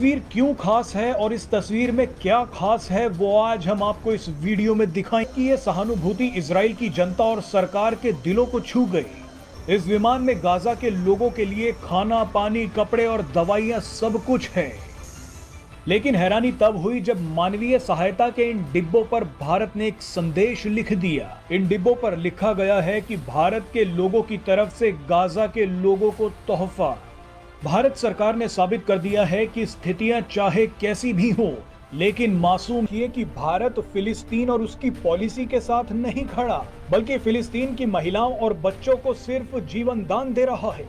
तस्वीर क्यों खास है और इस तस्वीर में क्या खास है वो आज हम आपको इस वीडियो में दिखाएं कि ये सहानुभूति इजराइल की जनता और सरकार के दिलों को छू गई। इस विमान में गाजा के लोगों के लिए खाना, पानी, कपड़े और दवाइयां सब कुछ है। लेकिन हैरानी तब हुई जब मानवीय सहायता के इन डिब्बों पर भारत ने एक संदेश लिख दिया। इन डिब्बों पर लिखा गया है कि भारत के लोगों की तरफ से गाजा के लोगों को तोहफा। भारत सरकार ने साबित कर दिया है कि स्थितियां चाहे कैसी भी हो, लेकिन मासूम ये कि भारत फिलिस्तीन और उसकी पॉलिसी के साथ नहीं खड़ा, बल्कि फिलिस्तीन की महिलाओं और बच्चों को सिर्फ जीवन दान दे रहा है।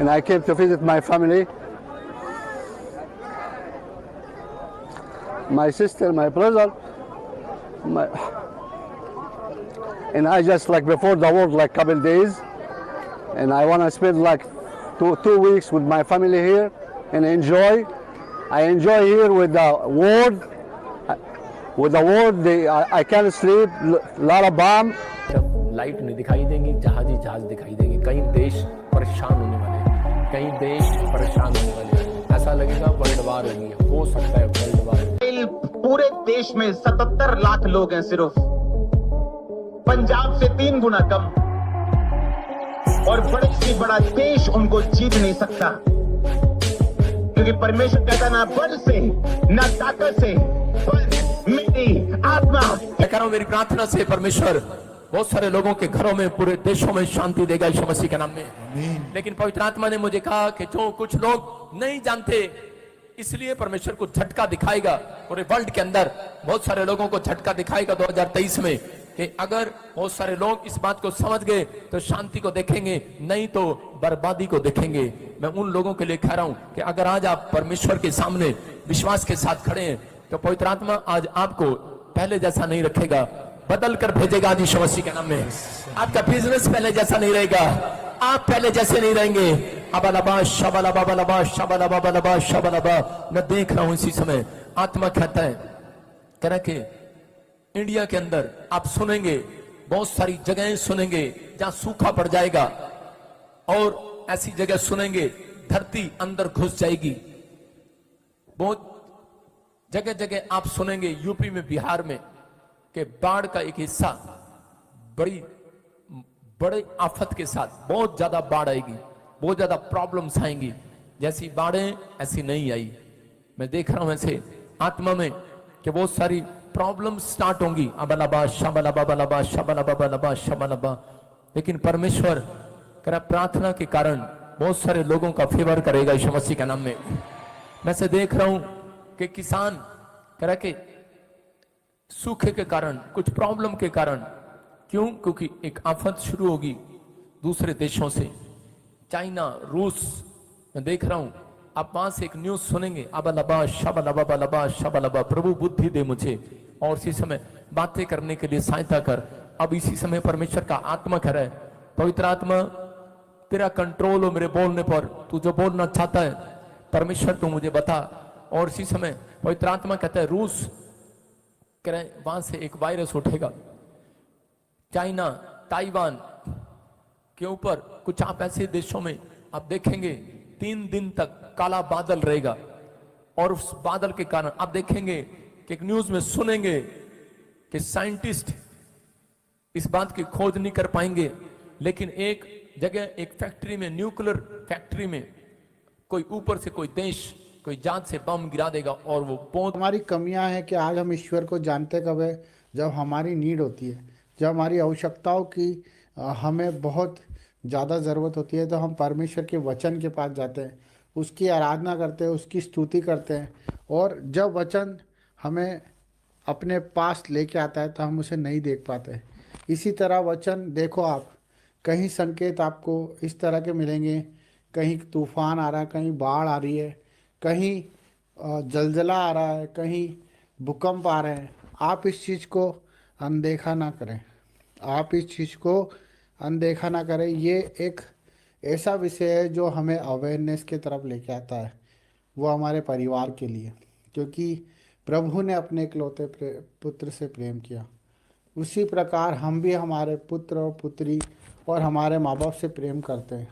And I came to visit my family, my sister, my brother, and I just like before the war like couple days, and I want to spend like two weeks with my family here and enjoy. I enjoy here with the ward. With the ward, I can't sleep. Lot of bomb. Light नहीं दिखाई देंगी, जहाज दिखाई देंगे। कई देश परेशान होने वाले हैं, कई देश परेशान होने वाले हैं। ऐसा लगेगा वर्ल्ड वार लगी है, हो सकता है वर्ल्ड वार। पूरे देश में 77 लाख लोग हैं सिर्फ, पंजाब से 3 गुना कम, और बड़े से बड़ा देश उनको जीत नहीं सकता, क्योंकि परमेश्वर कहता ना बल से ना ताकत से, पर मेरी आत्मा। मैं कह रहा हूं मेरी प्रार्थना से परमेश्वर बहुत सारे लोगों के घरों में, पूरे देशों में शांति देगा यीशु मसीह के नाम में। लेकिन पवित्र आत्मा ने मुझे कहा कि जो कुछ लोग नहीं जानते, इसलिए परमेश्वर को झटका दिखाएगा पूरे वर्ल्ड के अंदर। बहुत सारे लोगों को झटका दिखाएगा 2023 में कि अगर बहुत सारे लोग इस बात को समझ गए तो शांति को देखेंगे, नहीं तो बर्बादी को देखेंगे। मैं उन लोगों के लिए कह रहा हूं कि अगर आज आप परमेश्वर के सामने विश्वास के साथ खड़े हैं तो पवित्र आत्मा आज आपको पहले जैसा नहीं रखेगा, बदल कर भेजेगा आज यीशु मसीह के नाम में। आपका बिजनेस पहले जैसा नहीं रहेगा, आप पहले जैसे नहीं रहेंगे। अबलबा शबलबा बलबा शबलबा बलबा शबलबा। मैं देख रहा हूं इसी समय आत्मा कहता है, कह रहा कि इंडिया के अंदर आप सुनेंगे, बहुत सारी जगहें सुनेंगे जहां सूखा पड़ जाएगा, और ऐसी जगह सुनेंगे धरती अंदर घुस जाएगी। बहुत जगह जगह आप सुनेंगे यूपी में, बिहार में, कि बाढ़ का एक हिस्सा बड़े आफत के साथ बहुत ज्यादा बाढ़ आएगी, बहुत ज्यादा प्रॉब्लम्स आएंगी। जैसी बाढ़ें ऐसी नहीं आई। मैं देख रहा हूं ऐसे आत्मा में कि बहुत सारी प्रॉब्लम स्टार्ट होंगी। अबलबा शबलबा बलबा शबलबा बलबा शबलबा। लेकिन परमेश्वर कह प्रार्थना के कारण बहुत सारे लोगों का फेवर करेगा यीशु मसीह के नाम में। मैं से देख रहा हूं कि किसान कह रहा कि सूखे के कारण, कुछ प्रॉब्लम के कारण, क्यों? क्योंकि एक आफत शुरू होगी दूसरे देशों से, चाइना, रूस। मैं देख रहा हूं आप वहां से एक न्यूज सुनेंगे, अबलबा शबलबा बलबा शबलबा। प्रभु बुद्धि दे मुझे और इसी समय बातें करने के लिए सहायता कर। अब इसी समय परमेश्वर का आत्मा कह रहा है, पवित्र आत्मा तेरा कंट्रोल हो मेरे बोलने पर, तू जो बोलना चाहता है परमेश्वर तू मुझे बता। और इसी समय पवित्र आत्मा कहता है रूस कह रहे वहां से एक वायरस उठेगा, चाइना, ताइवान के ऊपर कुछ आप ऐसे देशों में आप देखेंगे 3 दिन तक काला बादल रहेगा, और उस बादल के कारण आप देखेंगे कि एक न्यूज में सुनेंगे कि साइंटिस्ट इस बात की खोज नहीं कर पाएंगे, लेकिन एक जगह, एक फैक्ट्री में, न्यूक्लियर फैक्ट्री में, कोई ऊपर से कोई देश, कोई जात से बम गिरा देगा और वो बहुत। हमारी कमियां हैं कि आज हम ईश्वर को जानते कब है? जब हमारी नीड होती है, जब हमारी आवश्यकताओं की हमें बहुत ज़्यादा ज़रूरत होती है, तो हम परमेश्वर के वचन के पास जाते हैं, उसकी आराधना करते हैं, उसकी स्तुति करते हैं। और जब वचन हमें अपने पास लेके आता है तो हम उसे नहीं देख पाते। इसी तरह वचन देखो, आप कहीं संकेत आपको इस तरह के मिलेंगे, कहीं तूफान आ रहा है, कहीं बाढ़ आ रही है, कहीं जलजला आ रहा है, कहीं भूकंप आ रहे हैं, आप इस चीज़ को अनदेखा ना करें। आप इस चीज़ को अनदेखा ना करें। ये एक ऐसा विषय है जो हमें अवेयरनेस की तरफ लेके आता है, वो हमारे परिवार के लिए, क्योंकि प्रभु ने अपने इकलौते पुत्र से प्रेम किया, उसी प्रकार हम भी हमारे पुत्र और पुत्री और हमारे माँ बाप से प्रेम करते हैं।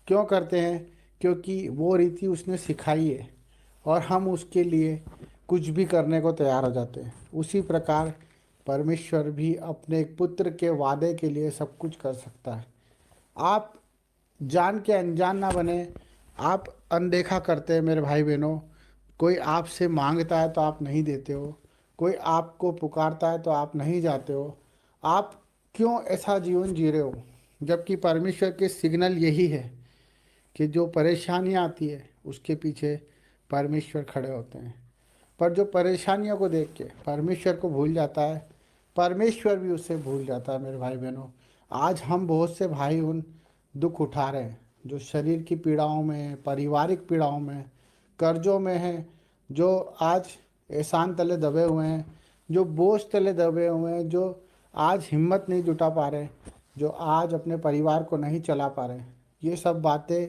क्यों करते हैं? क्योंकि वो रीति उसने सिखाई है और हम उसके लिए कुछ भी करने को तैयार हो जाते हैं। उसी प्रकार परमेश्वर भी अपने एक पुत्र के वादे के लिए सब कुछ कर सकता है। आप जान के अनजान ना बने, आप अनदेखा करते हैं मेरे भाई बहनों। कोई आपसे मांगता है तो आप नहीं देते हो, कोई आपको पुकारता है तो आप नहीं जाते हो। आप क्यों ऐसा जीवन जी रहे हो? जबकि परमेश्वर के सिग्नल यही है कि जो परेशानियाँ आती है उसके पीछे परमेश्वर खड़े होते हैं। पर जो परेशानियों को देख के परमेश्वर को भूल जाता है, परमेश्वर भी उससे भूल जाता है। मेरे भाई बहनों, आज हम बहुत से भाई उन दुख उठा रहे हैं जो शरीर की पीड़ाओं में हैं, पारिवारिक पीड़ाओं में हैं, कर्जों में हैं, जो आज एहसान तले दबे हुए हैं, जो बोझ तले दबे हुए हैं, जो आज हिम्मत नहीं जुटा पा रहे, जो आज अपने परिवार को नहीं चला पा रहे। ये सब बातें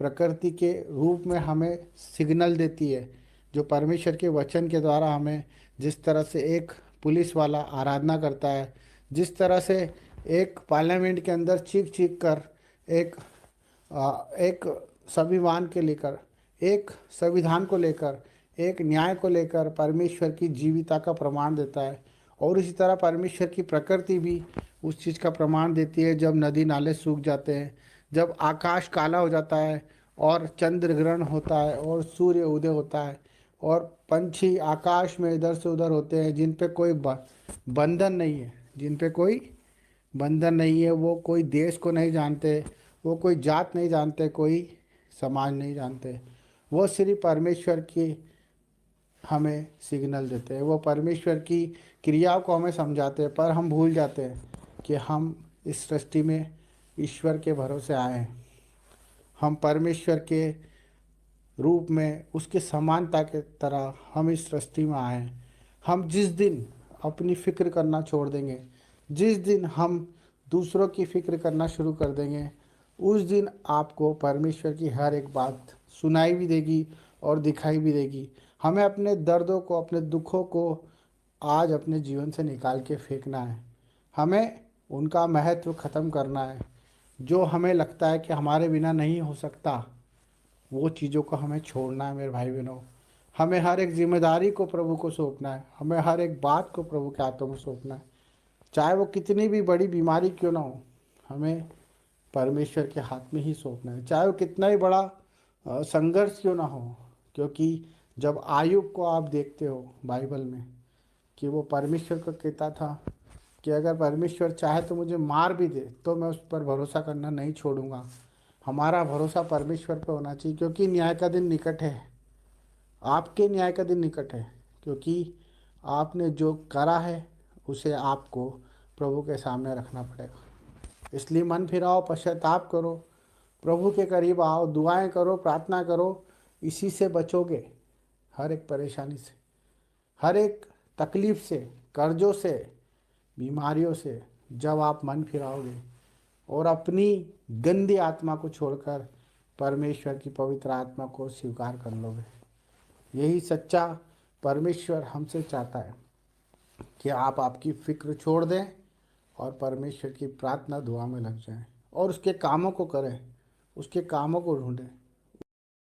प्रकृति के रूप में हमें सिग्नल देती है, जो परमेश्वर के वचन के द्वारा हमें, जिस तरह से एक पुलिस वाला आराधना करता है, जिस तरह से एक पार्लियामेंट के अंदर चीख चीख कर एक संविधान के लेकर, एक संविधान को लेकर, एक न्याय को लेकर परमेश्वर की जीविता का प्रमाण देता है। और इसी तरह परमेश्वर की प्रकृति भी उस चीज़ का प्रमाण देती है। जब नदी नाले सूख जाते हैं, जब आकाश काला हो जाता है और चंद्र ग्रहण होता है और सूर्य उदय होता है और पंछी आकाश में इधर से उधर होते हैं, जिन पे कोई बंधन नहीं है, जिन पे कोई बंधन नहीं है, वो कोई देश को नहीं जानते, वो कोई जात नहीं जानते, कोई समाज नहीं जानते, वो सिर्फ परमेश्वर की हमें सिग्नल देते हैं, वो परमेश्वर की क्रियाओं को हमें समझाते हैं। पर हम भूल जाते हैं कि हम इस सृष्टि में ईश्वर के भरोसे आए हैं। हम परमेश्वर के रूप में, उसके समानता के तरह हम इस सृष्टि में आए हैं। हम जिस दिन अपनी फ़िक्र करना छोड़ देंगे, जिस दिन हम दूसरों की फ़िक्र करना शुरू कर देंगे, उस दिन आपको परमेश्वर की हर एक बात सुनाई भी देगी और दिखाई भी देगी। हमें अपने दर्दों को, अपने दुखों को आज अपने जीवन से निकाल के फेंकना है। हमें उनका महत्व ख़त्म करना है। जो हमें लगता है कि हमारे बिना नहीं हो सकता, वो चीज़ों को हमें छोड़ना है। मेरे भाई बहनों, हमें हर एक जिम्मेदारी को प्रभु को सौंपना है। हमें हर एक बात को प्रभु के हाथों में सौंपना है, चाहे वो कितनी भी बड़ी बीमारी क्यों ना हो, हमें परमेश्वर के हाथ में ही सौंपना है। चाहे वो कितना ही बड़ा संघर्ष क्यों ना हो, क्योंकि जब आयुब को आप देखते हो बाइबल में कि वो परमेश्वर को कहता था कि अगर परमेश्वर चाहे तो मुझे मार भी दे तो मैं उस पर भरोसा करना नहीं छोड़ूंगा। हमारा भरोसा परमेश्वर पर होना चाहिए, क्योंकि न्याय का दिन निकट है। आपके न्याय का दिन निकट है, क्योंकि आपने जो करा है उसे आपको प्रभु के सामने रखना पड़ेगा। इसलिए मन फिराओ, पश्चाताप करो, प्रभु के करीब आओ, दुआएं करो, प्रार्थना करो। इसी से बचोगे, हर एक परेशानी से, हर एक तकलीफ से, कर्जों से, बीमारियों से। जब आप मन फिराओगे और अपनी गंदी आत्मा को छोड़कर परमेश्वर की पवित्र आत्मा को स्वीकार कर लोगे, यही सच्चा परमेश्वर हमसे चाहता है कि आप आपकी फिक्र छोड़ दें और परमेश्वर की प्रार्थना दुआ में लग जाएं और उसके कामों को करें, उसके कामों को ढूंढें।